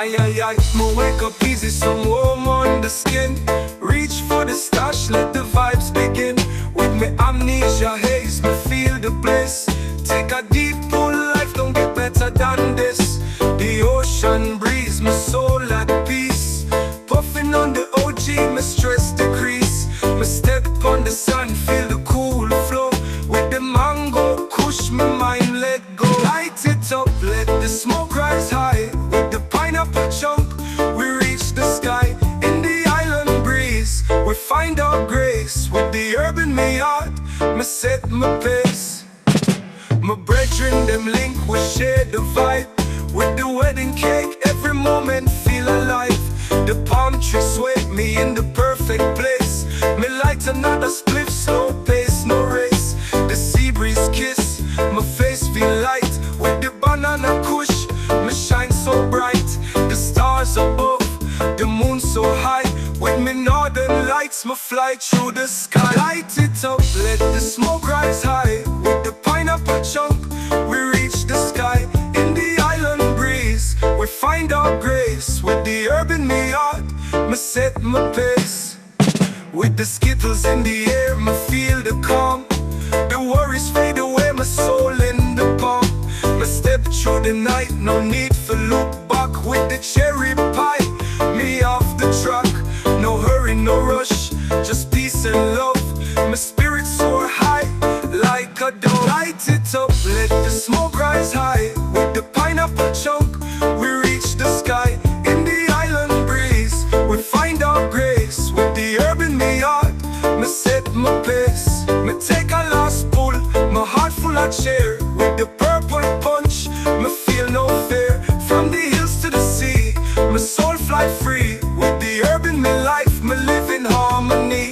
Aye, me wake up easy, some warm on the skin. Reach for the stash, let the vibes begin. With me amnesia haze, me feel the bliss. Take a deep pull, life don't get better than this. The ocean breeze, my soul at peace. Puffing on the OG, my stress decrease. Me step on the sun, feel the cool flow. With the mango, kush, my mind let go. Light it up, let the smoke rise high. With the pineapple chunk, we reach the sky. In the island breeze, we find our grace. With the herb in me heart, me set my pace. My brethren, them link, we share the vibe. With the wedding cake, every moment feel alive. The palm tree sway me in the perfect place. Me light another spliff, slow pace, no race. The sea breeze kiss, my face feel light. With the banana kush, me shine so bright. The stars above, the moon so high. With me northern lights, me fly through the sky. Light it up, let the smoke rise high. With the pineapple chunk, we reach the sky. In the island breeze, we find our grace. With the herb in me heart, me set my pace. With the skittles in the air, me feel the calm. The worries fade away, my soul in the palm. Me step through the night, no need for look back. With the cherry pie, me off the track. No hurry, no rush, just peace and love. My spirit soar high, like a dove. Light it up, let the smoke rise high. With the pineapple chunk, we reach the sky. In the island breeze, we find our grace. With the herb in me heart, me set my pace. Me take a last pull, my heart full of cheer. With the purple punch, me feel no fear. From the hills to the sea, my soul fly free. With the herb in my life, me live in harmony.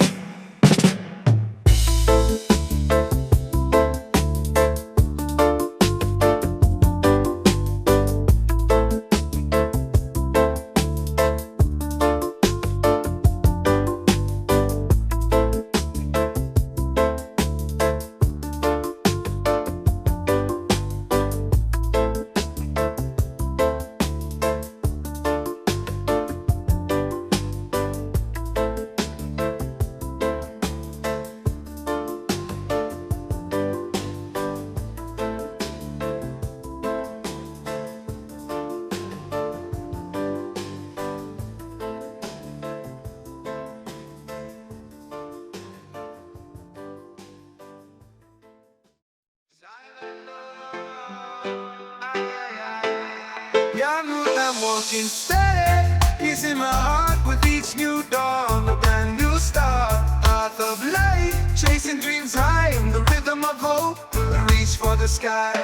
I'm walking steady, peace in my heart with each new dawn, a brand new start. Path of light, chasing dreams high, in the rhythm of hope, I reach for the sky.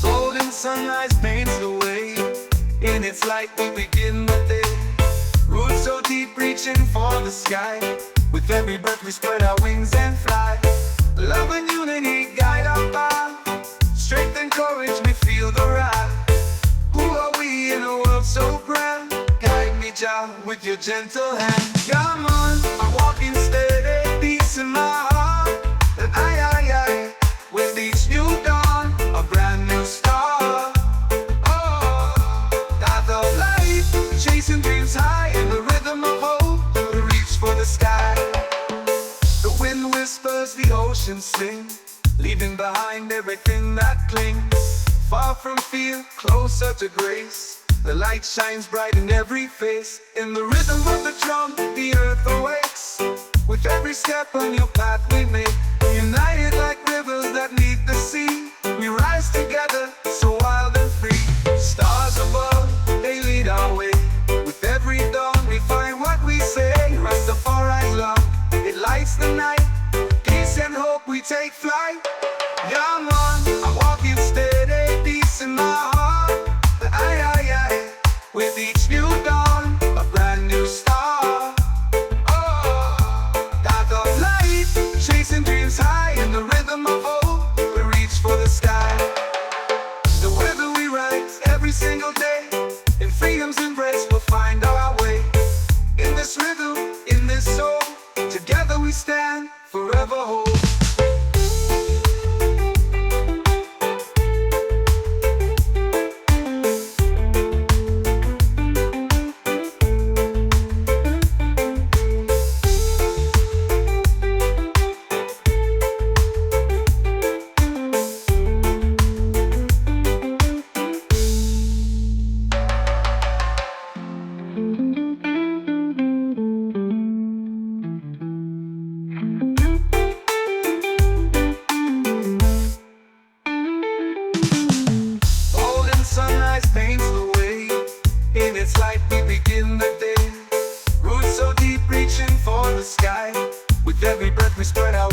Golden sunrise paints the way, in its light we begin the day. Roots so deep reaching for the sky, with every breath we spread our wings and fly. Love and unity guide our path, strength and courage we feel the ride. Who are we in a world so grand? Guide me, Jah, with your gentle hand. Come on, I'm walking steady, peace in my heart. And I, with each new dawn, a brand new start. Oh, path of light, chasing dreams high, in the rhythm of hope, we reach for the sky. The wind whispers, the ocean sings, leaving behind everything that clings. Far from fear, closer to grace, the light shines bright in every face. In the rhythm of the drum, the earth awakes. With every step on your path we make, united like rivers that meet the sea. We rise together, so wild and free. Stars above, they lead our way. With every dawn we find what we say. Rastafari's love, it lights the night. Peace and hope, we take flight. Young on, I'm walking steady, peace in my heart. I, with each new dawn, a brand new start. Oh, path of light, chasing dreams high, in the rhythm of hope, we reach for the sky. The weather we rise every single day, in freedom's embrace we'll find our way. In this rhythm, in this soul, together we stand, forever whole.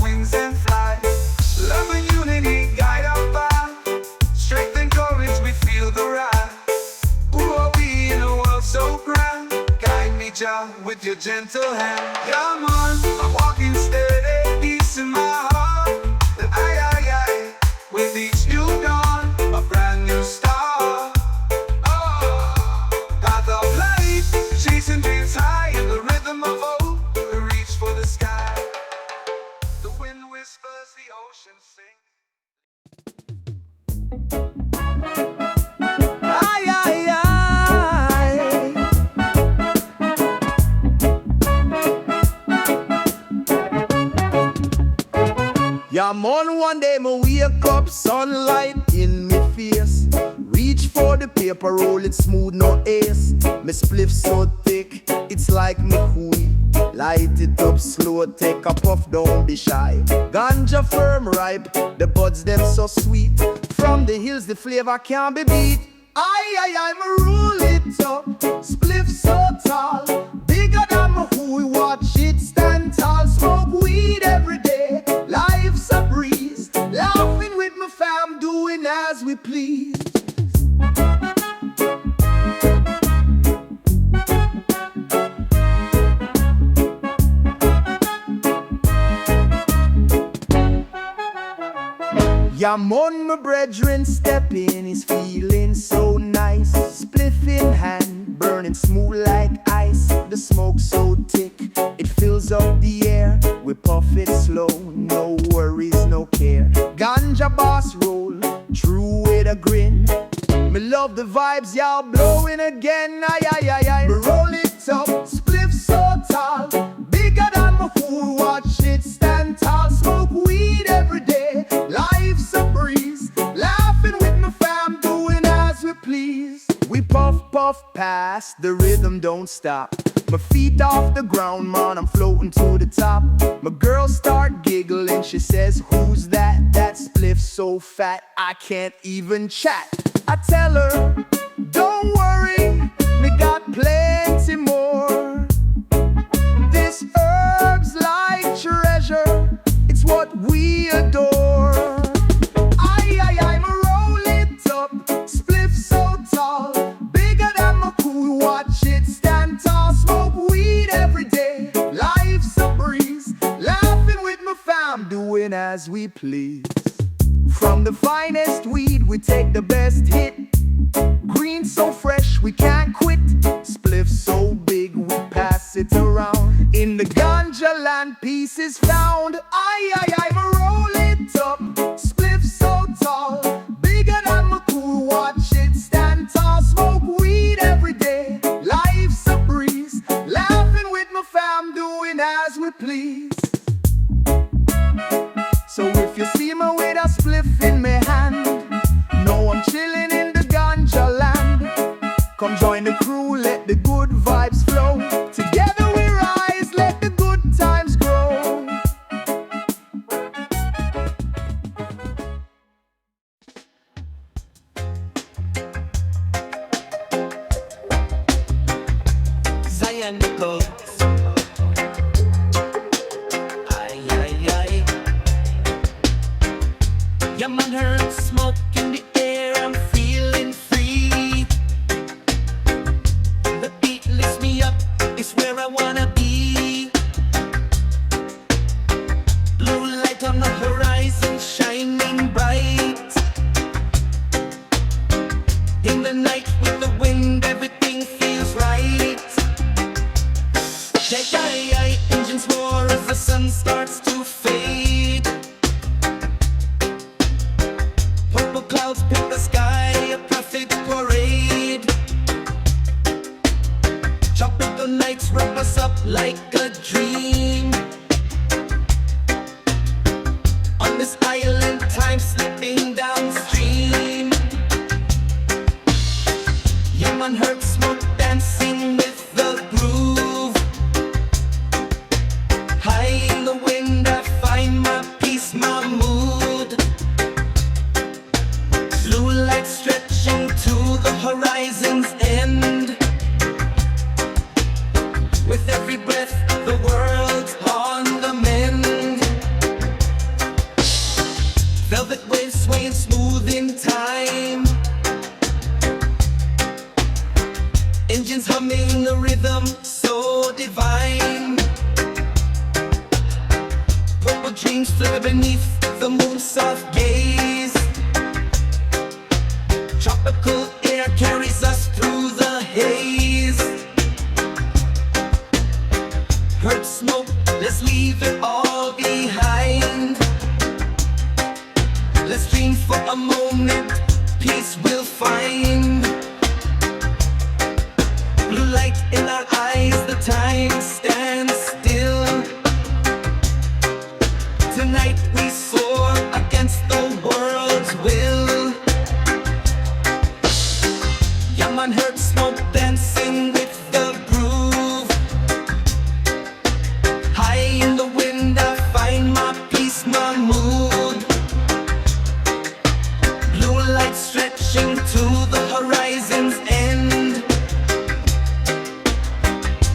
wings and fly. Love and unity guide our path. Strength and courage, we feel the ride. Who are we in a world so grand? Guide me, Jah, with your gentle hand. Come on, I'm walking steady, peace in my heart. Aye, aye, aye. With each new dawn, a brand new star. Oh, path of light, chasing dreams high in the rhythm of hope. We reach for the sky. The wind whispers, the ocean sings. Aye, aye, aye. Yeah, man, one day me wake up, sunlight in me face. Reach for the paper, roll it smooth, no ace. Me spliff so thick, it's like me hui. Light it up slow, take a puff, don't be shy. Ganja firm ripe, the buds them so sweet. From the hills the flavor can't be beat. Aye, aye, aye, me roll it up, spliff so tall. Bigger than me hui, watch it stand tall. Smoke weed every day, life's a breeze. Laughing with my fam, doing as we please. Yeah, mon, my brethren, step in, is feeling so nice. Spliff in hand, burning smooth like ice. The smoke so thick, it fills up the air. We puff it slow, no worries, no care. Ganja boss roll, true with a grin. Me love the vibes, y'all blowing again. Aye, aye, aye, aye. Me roll it up, spliff so tall. Bigger than my fool, watch it stand tall. Smoke weed every day, life's a breeze. Laughing with my fam, doing as we please. We puff, puff past, the rhythm don't stop. My feet off the ground, man, I'm floating to the top. My girl start giggling, she says, who's that? That spliff so fat, I can't even chat. I tell her, don't worry, me got plenty more. This herb's like treasure, it's what we adore. Aye, aye, aye, me roll it up, spliff so tall. Bigger than my cool, watch it stand tall. Smoke weed every day, life's a breeze. Laughing with my fam, doing as we please. From the finest weed, we take the best hit. Green so fresh, we can't quit. Spliff so big, we pass it around. In the ganja land, peace is found. Aye, aye, aye, me roll it up. Spliff so tall. Bigger than my cool, watch it stand tall. Smoke weed every day, life's a breeze. Laughing with my fam, doing as we please. So if you see me with a spliff in my hand, know I'm chilling in the ganja land. Come join the crew, let the good vibes flow. Together we rise, let the good times grow. Zion Nichols. Aye, aye, aye. Yeah, man, heard smoke in the air, I'm feeling free. The beat lifts me up, it's where I wanna be. Blue light on the horizon, shining bright. In the night with the wind, everything feels right. Engines roar as the sun starts to fade. Purple clouds pick the sky, a perfect parade. Tropical nights wrap us up like a dream. On this island, time slipping downstream. Human herb smoke dancing with the groove. High in the wind, I find my peace, my mood. Blue light stretching to the horizon's end. With every breath, the world's on the mend. beneath the moon's soft gaze. Tropical air carries us through the haze. Heard smoke, let's leave it all behind. Let's dream for a moment, peace we'll find. Blue light in our eyes, the time stands still. Tonight we soar against the world's will. Yeah man, heard smoke dancing with the groove. High in the wind I find my peace, my mood. Blue light stretching to the horizon's end.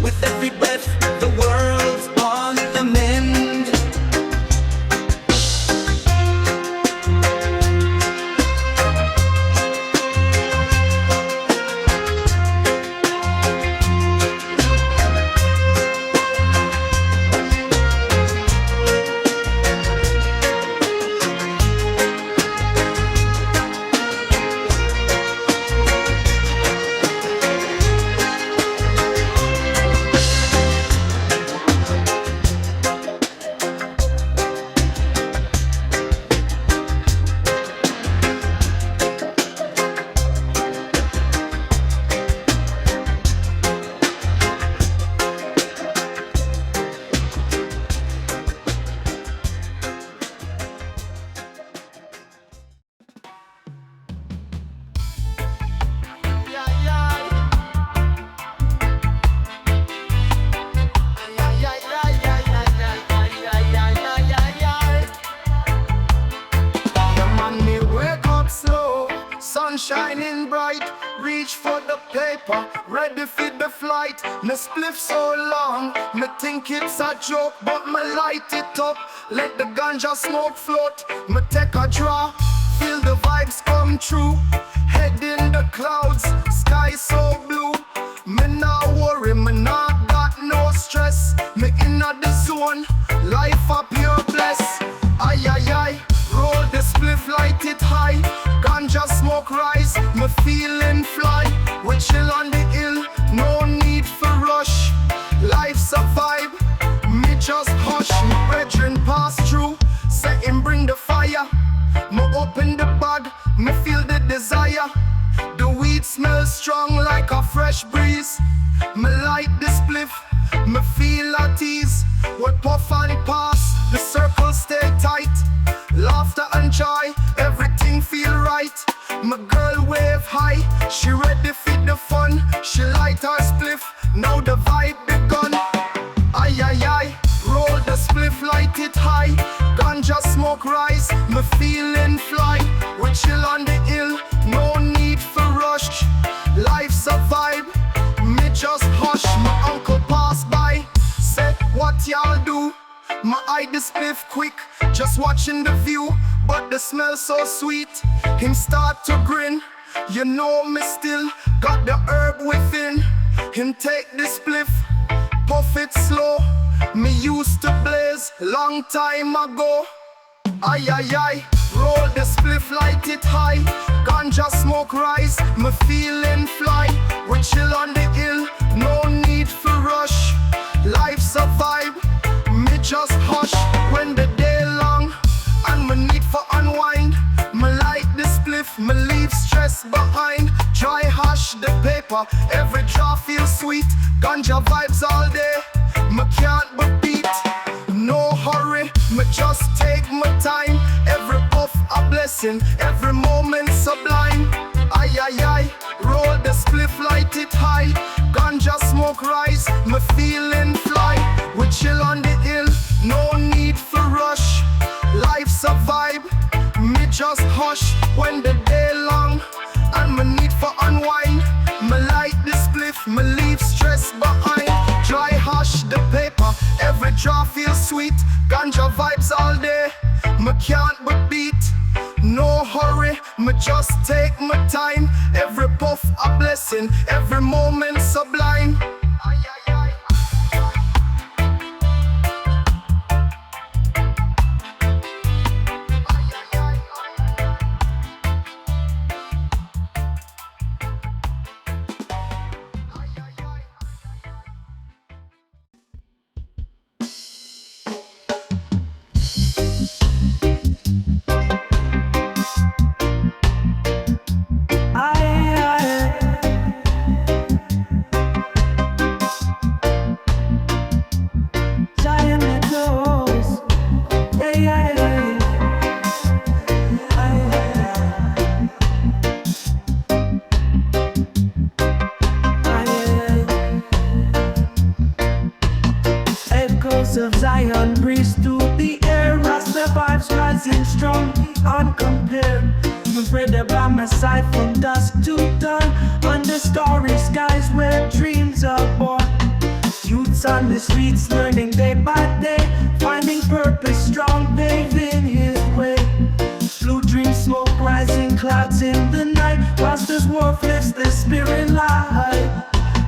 With every breath the world's on the mend. Shining bright, reach for the paper, ready for the flight. Me spliff so long, me think it's a joke, but me light it up, let the ganja smoke float. Me take a draw, feel the vibes come true. Head in the clouds, sky so blue. Me not worry, me not got no stress. Me inna the zone, life a pure bless. Ay ay ay, roll the spliff, light it high. Ganja smoke rise, me feeling fly. We chill on the hill, no need for rush. Life's a vibe, me just hush. Me brethren pass through, say him bring the fire. Me open the bag, me feel the desire. The weed smells strong like a fresh breeze. Me light the spliff, me feel at ease. We puff and pass, the circle stay tight. Laughter and joy, everything feel right. My girl wave high, she ready for the fun. She light her spliff, now the vibe begun. Ay ay ay, roll the spliff, light it high. Ganja smoke rise, me feeling fly. We chill on the hill, no need for rush. Life's a vibe, me just hush. My uncle pass by, said what y'all do? My eye the spliff quick, just watching the view, but the smell so sweet. Him start to grin, you know me still got the herb within. Him take the spliff, puff it slow. Me used to blaze long time ago. Ay ay ay, roll the spliff, light it high. Ganja smoke rise, me feeling fly. We chill on the hill, no need for rush. Life's a vibe, me just hush. When the day long and me need for unwind, me light the spliff, me leave stress behind. Dry hush the paper, every draw feels sweet. Ganja vibes all day, me can't be beat. No hurry, me just take my time. Every puff a blessing, every moment sublime. Ay ay ay, roll the spliff, light it high. Ganja smoke rise, me feeling fly. We chill on the hill, no need for rush. Life's a vibe, me just hush. When the day long and me need for unwind, me light the spliff, me leave stress behind. Dry hush the paper, every draw feels sweet. Ganja vibes all day, me can't be beat. No hurry, me just take my time. Every puff a blessing, every moment sublime. Ay, ay, ay. strong, uncompared. My brother by my side from dusk to dawn, under starry skies where dreams are born. Youths on the streets learning day by day, finding purpose strong, paving his way. Blue dream smoke rising clouds in the night, whilst this war flips the spirit light.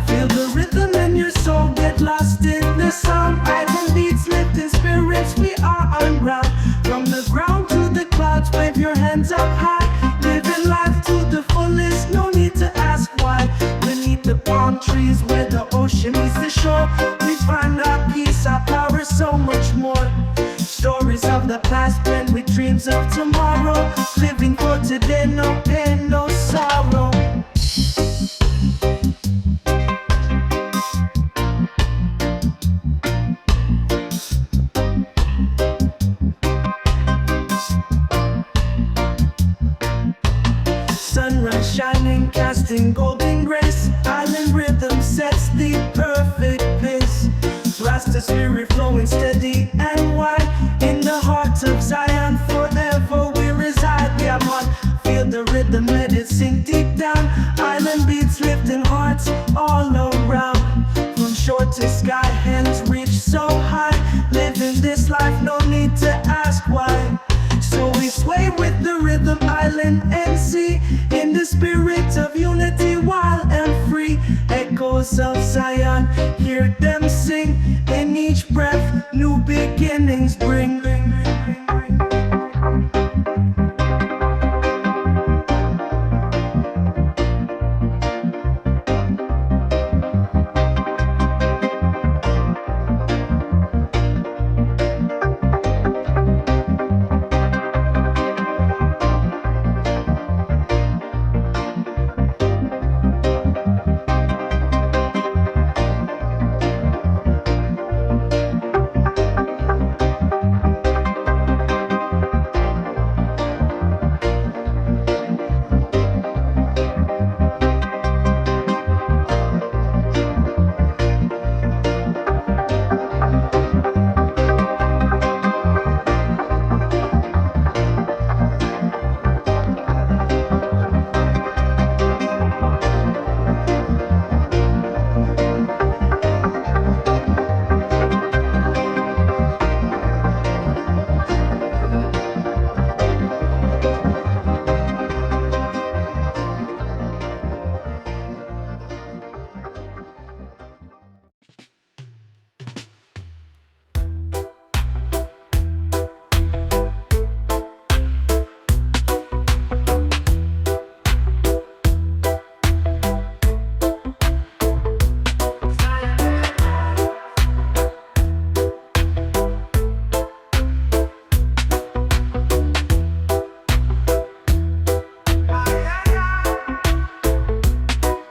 Feel the rhythm in your soul, get lost in the sound. Island beats lifting spirits, we are on ground. From the ground to the clouds, wave your hands up high. Living life to the fullest, no need to ask why. Beneath the palm trees where the ocean meets the shore, we find our peace, our power, so much more. Stories of the past blend with dreams of tomorrow. Living for today, no pain, no sorrow. Sunrise shining, casting golden grace. Island rhythm sets the perfect pace. Rasta spirit flowing steady and wide. In the heart of Zion forever we reside. We are one, feel the rhythm, let it sink deep down. Island beats lifting hearts all around. From shore to sky, hands reach so high. Living this life, no need to ask why. So we sway with the rhythm, island and sea. In the spirit of unity, wild and free. Echoes of Zion, hear them sing. In each breath, new beginnings bring.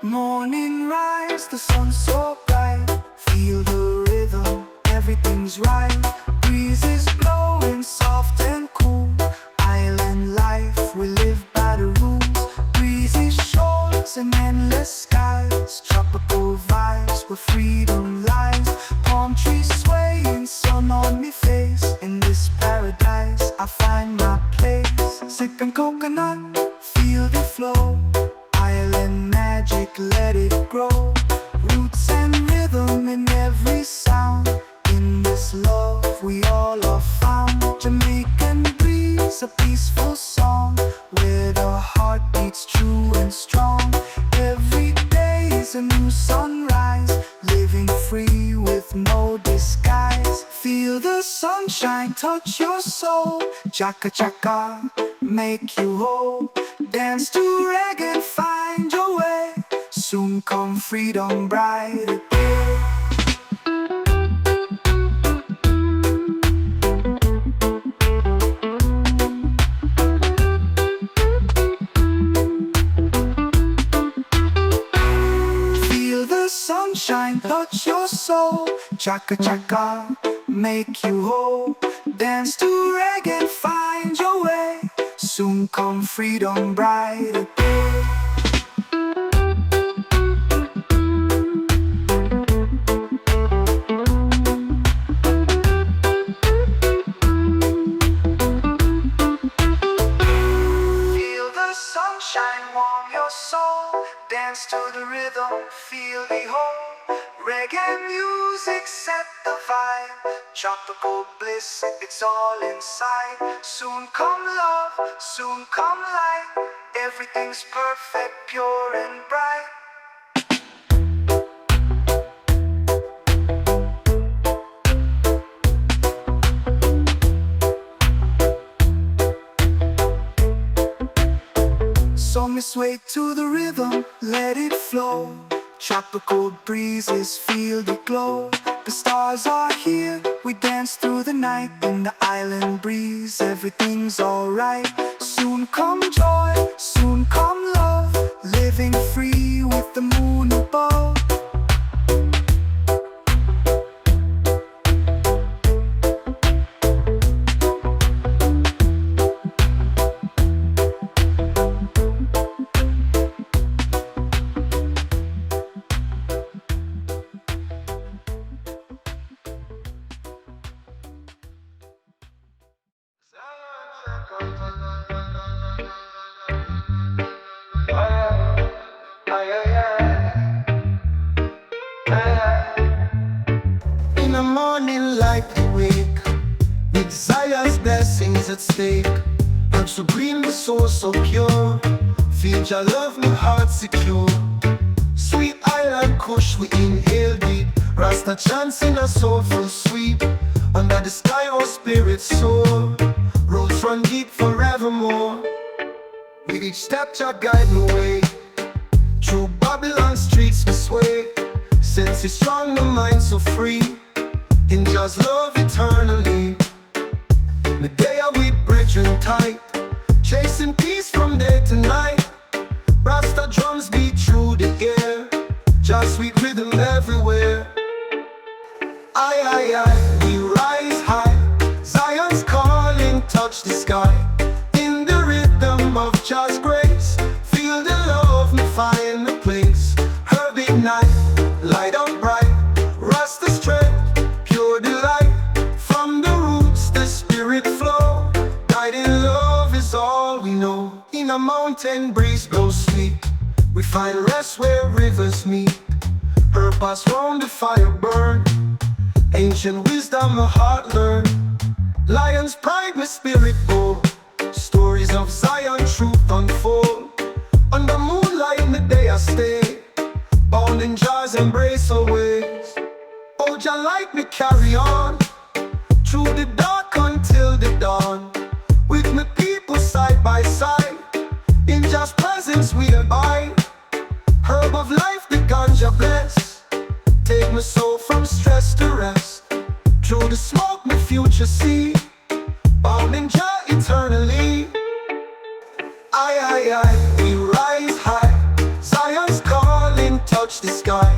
Morning rise, the sun's so bright. Feel the rhythm, everything's right. Breezes blowing soft and cool. Island life, we live by the rules. Breezy shores and endless skies. Tropical vibes where freedom lies. Palm trees swaying, sun on me face. In this paradise, I find my place. Sipping coconut, feel the flow. Island magic, let it grow. Roots and rhythm in every sound. In this love we all are found. Jamaican breeze, a peaceful song, where the heart beats true and strong. Every day is a new sunrise, living free with no disguise. Feel the sunshine touch your soul. Chaka chaka, make you whole. Dance to reggae and find your way. Soon come freedom bright again. Feel the sunshine touch your soul. Chaka chaka, make you whole. Dance to reggae and find your way. Soon come freedom bright again. dance to the rhythm, feel the whole. Reggae music set the vibe. Tropical bliss, it's all inside. Soon come love, soon come light. Everything's perfect, pure and bright. So me sway to the rhythm, let it flow. Tropical breezes, feel the glow. The stars are here, we dance through the night. In the island breeze, everything's alright. Soon come joy, soon come love. Living free with the moon above. In the morning light we wake, with Zion's blessings at stake. I'm so green, my soul so pure. Feel your love, my heart secure. Sweet island kush, we inhale deep. Rasta chants in a soulful sweep. Under the sky our spirits soar. Roads run deep forevermore. With each step Jah guide my way. Through Babylon streets we sway. Sense is strong, my mind so free. In Jah's love eternally. The day are we brethren tight, chasing peace from day to night. Rasta drums beat through the air, Jah's sweet rhythm everywhere. Aye, aye, aye, we rise high. Zion's calling, touch the sky. In the rhythm of Jah's grace, feel the love, me find the place. Herbal night, light up bright. Rasta strength, pure delight. From the roots the spirit flow. Guiding love is all we know. In a mountain breeze blows sweet, we find rest where rivers meet. Purpose round the fire burn. Ancient wisdom my heart learn. Lion's pride my spirit go. Stories of Zion truth unfold. Under moonlight in the day I stay, bound in Jah's embrace always. Oh Jah light me carry on, through the dark until the dawn. With my people side by side, in Jah's presence we abide. Herb of life the ganja bless, take my soul from stress to rest. Through the smoke my future see, bound in Jah eternally. Aye, aye, aye, we rise high. Zion's calling, touch the sky.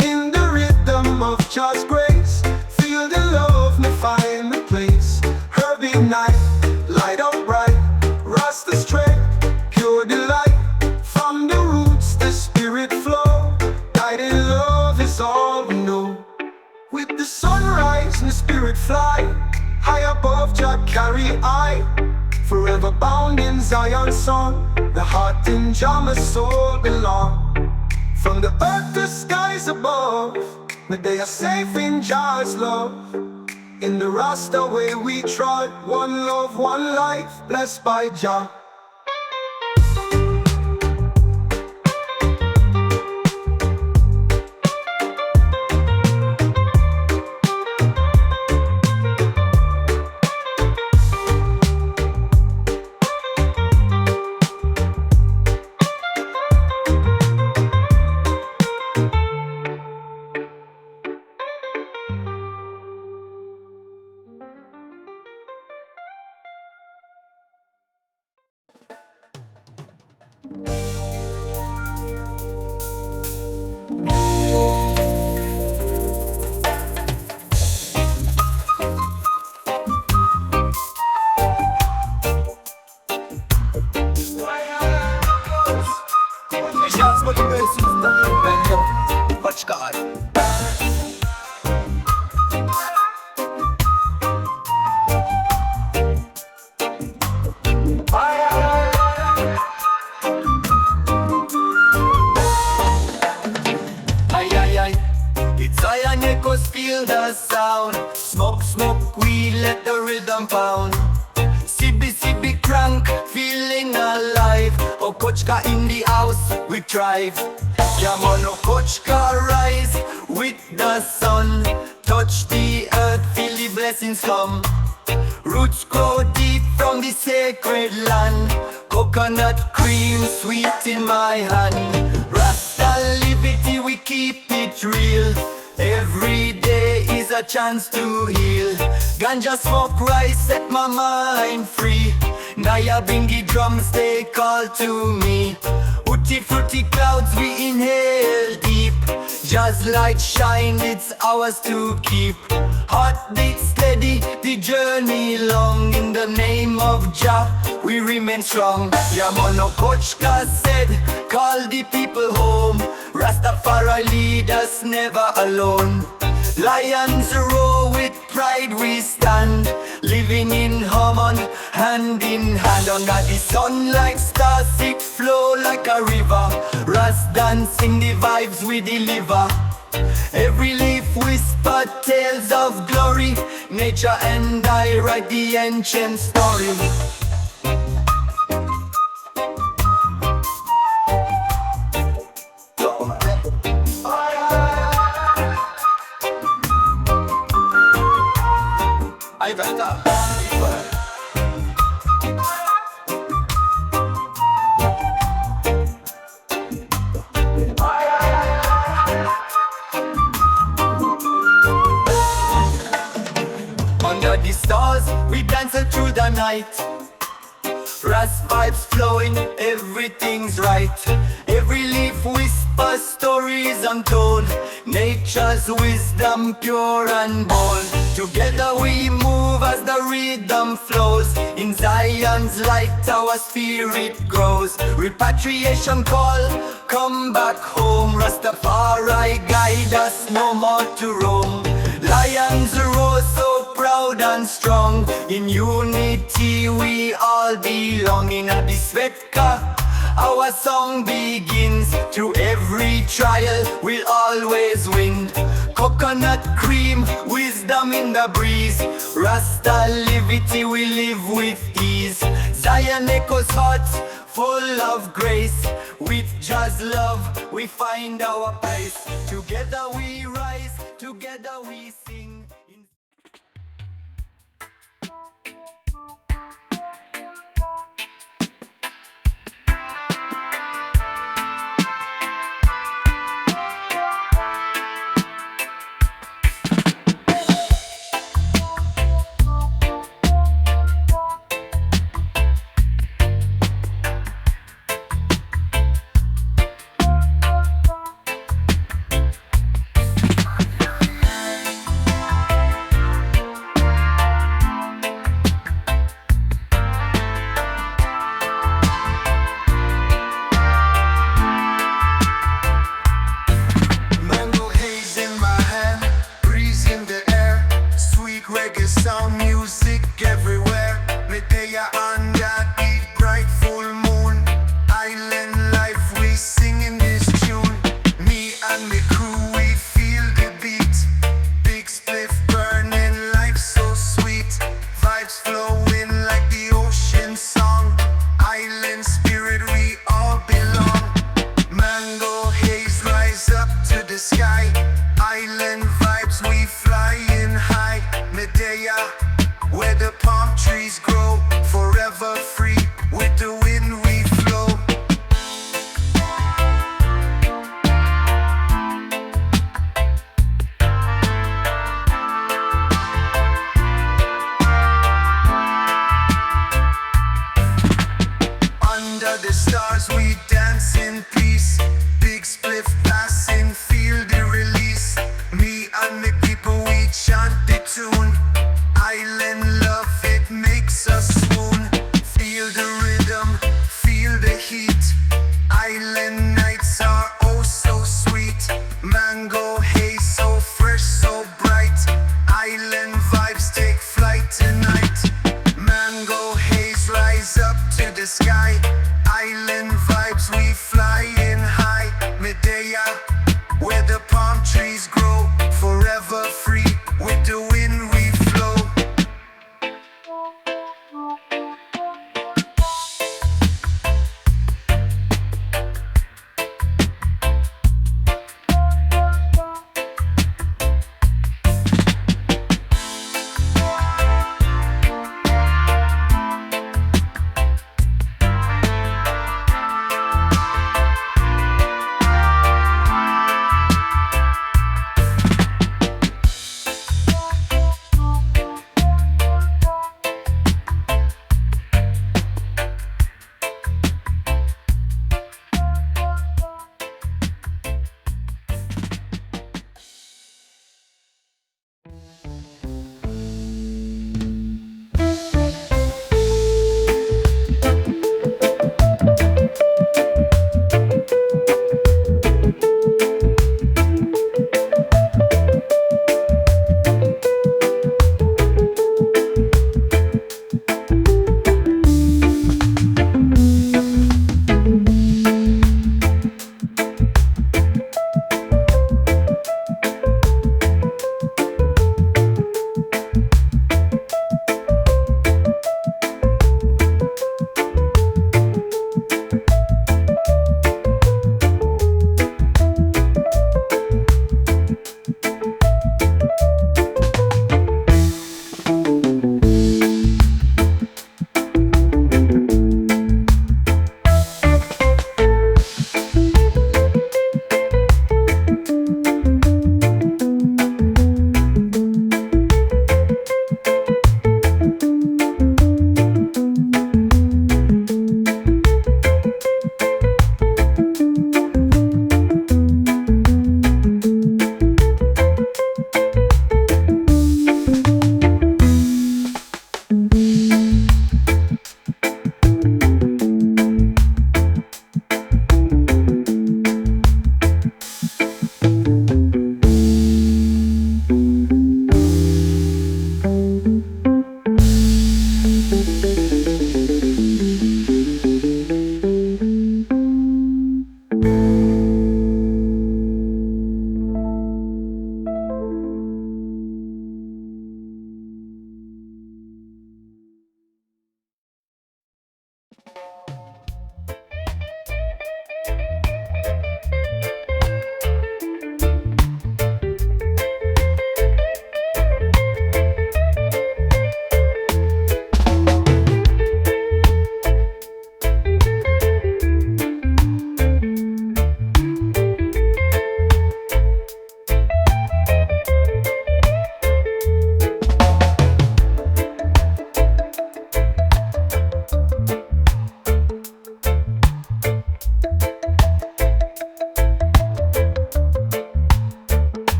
In the rhythm of Jah's grace, feel the love, me find the place. Herbal night, light up bright. Rasta strength, pure delight. From the roots the spirit flow. Guiding love is all we know. With the sunrise and the spirit fly, high above Jah carry I. Forever bound in Zion's song, the heart in Jah my soul belong. From the earth to skies above, the day are safe in Jah's love. In the Rasta way we trod, one love, one life, blessed by Jah. Kochka in the house, we thrive. Yamono Kochka rise with the sun. Touch the earth, feel the blessings come. Roots grow deep from the sacred land. Coconut cream sweet in my hand. Rasta liberty, we keep it real. Every day is a chance to heal. Ganja smoke rice set my mind free. Naya bingy drums they call to me. Utti fruity clouds we inhale deep. Jazz light shine, it's ours to keep. Heartbeat steady, the journey long. In the name of Jah, we remain strong. Yamono Kochka said, call the people home. Rastafari lead us never alone. Lions roar with pride we stand. Living in harmony, hand in hand. Under the sun like stars, it flow like a river. Ras dancing the vibes we deliver. Every leaf whisper tales of glory. Nature and I write the ancient story. I better. Under the stars, we dance through the night. Ras vibes flowing, everything's right. Every leaf whispers stories untold. Nature's wisdom pure and bold. Together we move as the rhythm flows. In Zion's light our spirit grows. Repatriation call, come back home. Rastafari guide us, no more to roam. Lions roar so proud and strong. In unity we all belong. In a Swetka our song begins. Through every trial we'll always win. Coconut cream, wisdom in the breeze. Rasta liberty we live with ease. Zion echoes hot, full of grace. With Jah's love we find our place. Together we rise, together we sing.